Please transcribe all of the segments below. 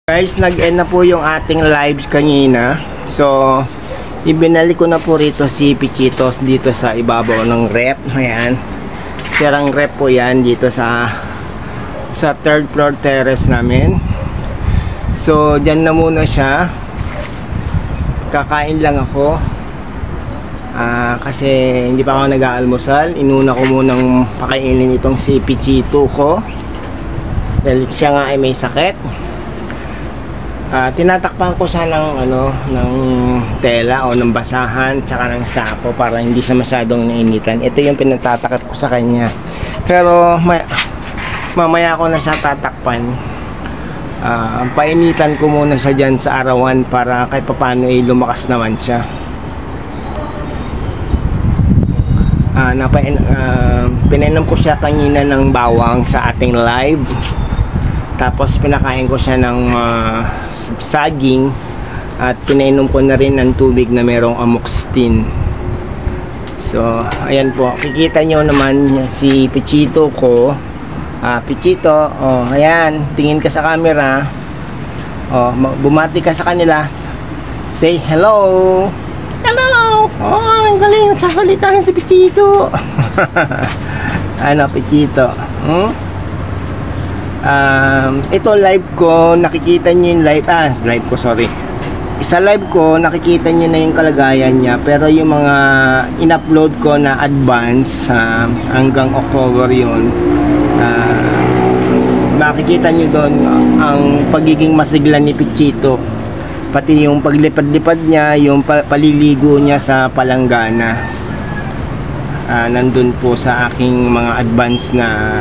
Guys, nag-end na po yung ating live kanina. So, ibinalik ko na po rito si Pichitos dito sa ibabaw ng rep. Ayan. Sirang rep po yan dito sa third floor terrace namin. So, dyan na muna siya. Kakain lang ako. Kasi hindi pa ako nag-aalmusal. Inuna ko munang pakainin itong si Pichito ko. Dahil siya nga ay may sakit. Tinatakpan ko siya ng tela o ng basahan tsaka ng sako para hindi siya masyadong nainitan. Ito yung pinatatakip ko sa kanya. Pero mamaya ko na siya tatakpan. Painitan ko muna siya dyan sa arawan para kahit papano ay lumakas naman siya. Pinainom ko siya kanina ng bawang sa ating live. Tapos pinakain ko siya ng saging at pinainom ko na rin ng tubig na merong amoxicillin. So, ayan po. Kikita nyo naman si Pichito ko. Pichito, oh, ayan. Tingin ka sa camera. Oh, bumati ka sa kanila. Say hello. Hello. Oh, ang galing. Nagsasalita si Pichito. Ano, Pichito? Ito live ko, nakikita nyo yung live ko, sorry. Sa live ko, nakikita nyo na yung kalagayan niya. Pero yung mga in-upload ko na advance hanggang October yun, makikita nyo doon ang pagiging masigla ni Pichito. Pati yung paglipad-lipad niya, yung paliligo niya sa palanggana. Nandun po sa aking mga advance na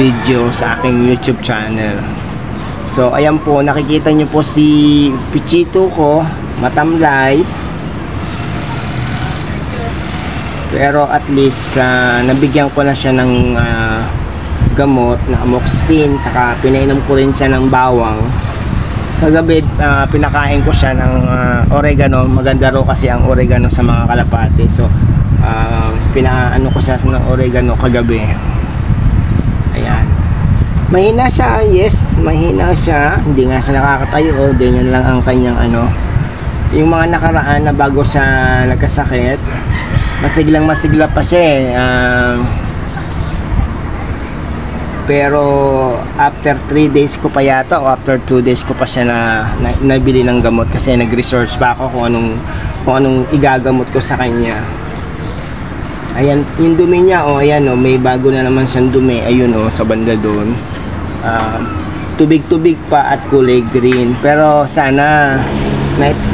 video sa aking YouTube channel. So ayan po, nakikita nyo po si Pichito ko, matamlay, pero at least nabigyan ko na siya ng gamot na amoxicillin, tsaka pinainom ko rin siya ng bawang. Kagabi pinakain ko siya ng oregano. Maganda raw kasi ang oregano sa mga kalapate. So pinaano ko siya ng oregano kagabi. Ayan. Mahina siya, yes, mahina siya. Hindi nga siya nakakatayo, ganyan lang ang kanyang yung mga nakaraan na bago siya nagkasakit, masiglang masigla pa siya pero after 3 days ko pa yata o after 2 days ko pa siya nabili ng gamot kasi nag-research pa ako kung anong igagamot ko sa kanya. Ayan, yung dumi niya, ayan, may bago na naman siyang dumi, ayun, sa banda doon. Tubig-tubig pa at kulay green. Pero sana,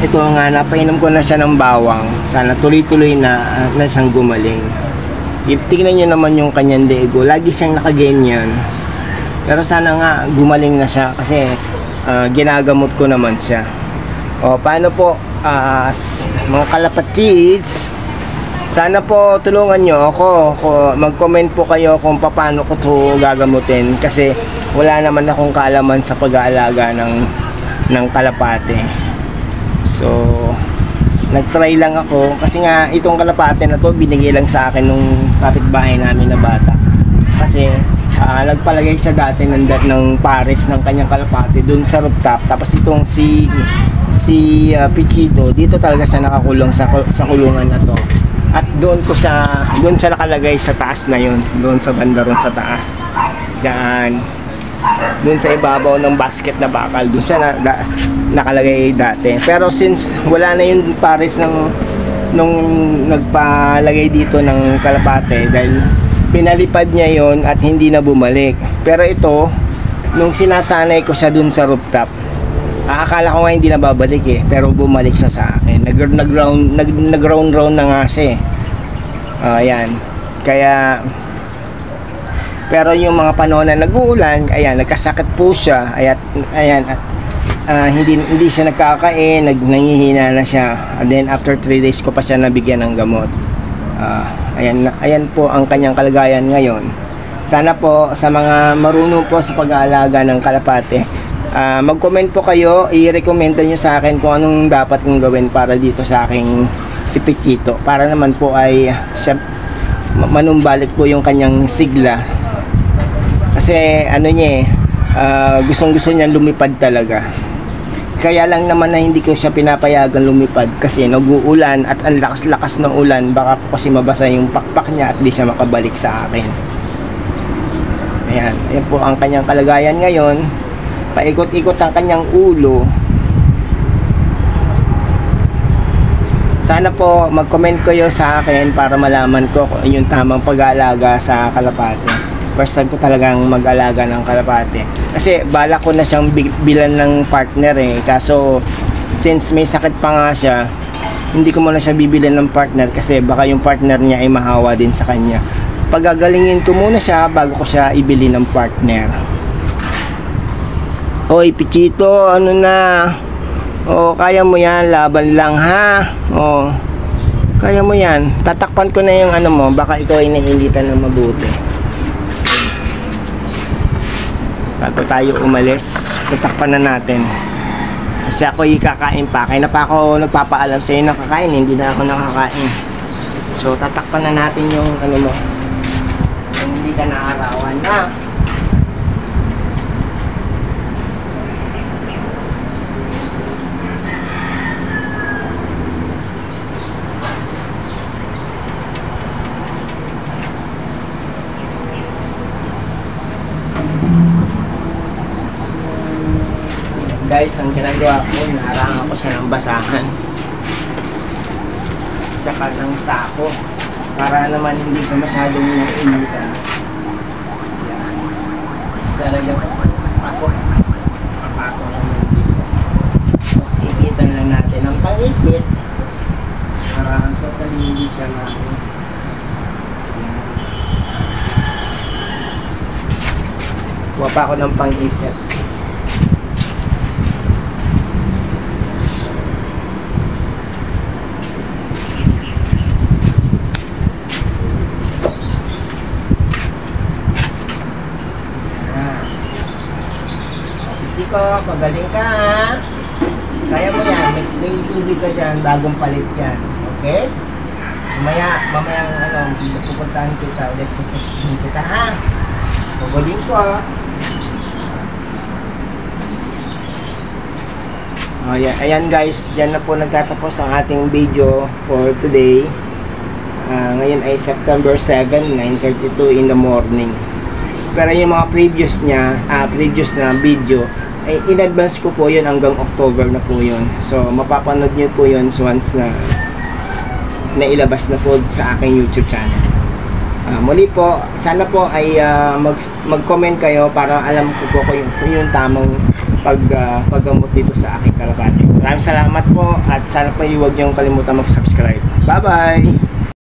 ito nga, napainom ko na siya ng bawang. Sana tuloy-tuloy na siyang gumaling. Tingnan niyo naman yung kanyang leego, lagi siyang nakaganyan. Pero sana nga, gumaling na siya kasi ginagamot ko naman siya. Paano po, mga kalapatids, sana po tulungan nyo ako. Mag-comment po kayo kung paano ko ito gagamutin kasi wala naman akong kaalaman sa pag-aalaga ng kalapate. So nag-try lang ako kasi nga itong kalapate na to binigay lang sa akin nung kapitbahay namin na bata kasi nagpalagay siya dati ng pares ng kanyang kalapate dun sa rooftop. Tapos itong si Pichito, dito talaga siya nakakulong sa kulungan na to. At doon siya nakalagay sa taas na yun, doon sa banda ron sa taas. Diyan, doon sa ibabaw ng basket na bakal, doon siya nakalagay dati. Pero since wala na yung pares nung nagpalagay dito ng kalapate dahil pinalipad niya yon at hindi na bumalik. Pero ito, nung sinasanay ko siya doon sa rooftop, akala ko nga hindi na babalik pero bumalik siya sa akin. Nag-round na nga siya ayan. Kaya pero yung mga panahon na nag-uulan, ayan, nagkasakit po siya. Ayan, hindi siya nagkakain, nanghihina na siya. And then after 3 days ko pa siya nabigyan ng gamot. Ayan po ang kanyang kalagayan ngayon. Sana po sa mga marunong po sa pag-aalaga ng kalapate, mag-comment po kayo, i-recommend nyo sa akin kung anong dapat kong gawin para dito sa aking si Pichito, para naman po ay siya manumbalik po yung kanyang sigla kasi ano niya gustong-gusto niya lumipad talaga. Kaya lang naman na hindi ko siya pinapayagan lumipad kasi nag-uulan at ang lakas-lakas ng ulan, baka kasi mabasa yung pakpak niya at di siya makabalik sa akin. Ayan, ayan po ang kanyang kalagayan ngayon. Paikot-ikot ang kanyang ulo. Sana po mag-comment kayo sa akin para malaman ko kung yung tamang pag-aalaga sa kalapate. First time ko talagang mag-alaga ng kalapate. Kasi bala ko na siyang bilan ng partner eh. Kaso since may sakit pa nga siya, hindi ko muna siya bibilan ng partner kasi baka yung partner niya ay mahawa din sa kanya. Pagagalingin ko muna siya bago ko siya ibili ng partner. Oy, Pichito, ano na? Oh, kaya mo yan, laban lang ha. Oh, kaya mo yan. Tatakpan ko na yung ano mo, baka ikaw ay nainitan ng mabuti. Bago tayo umalis, tatakpan na natin. Kasi ako kakain pa. Kaya na pa ako nagpapaalam sa iyo na kakain, hindi na ako nakakain. So, tatakpan na natin yung ano mo. Yung hindi ka naarawan na. Guys, ang ginagawa ko, naharangan ko siya ng basahan tsaka ng sako para naman hindi siya masyadong initan. Yan. Talaga pasok. Papasok naman dito. Tapos ikitan lang natin ang pangipit para totally hindi siya kuha pa ako ng pangipit. Ko, pagaling ka ha. Kaya mo yan, may tubig ka dyan, bagong palit yan. Okay? Mamayang ano, pupuntahan kita ulit sa kita ha. Pagaling ko ha. Oh, yeah. Ayan guys, dyan na po nagtatapos ang ating video for today. Ngayon ay September 7, 9:32 in the morning. Pero yung mga previous na video ay in advance ko po yun hanggang October na po yun. So mapapanood nyo po yun once na nailabas na po sa aking YouTube channel. Muli po, sana po ay mag-comment kayo para alam ko po kung yung tamang paggamot dito sa aking kalapate. Maraming salamat po at sana po huwag niyong kalimutan mag-subscribe. Bye bye!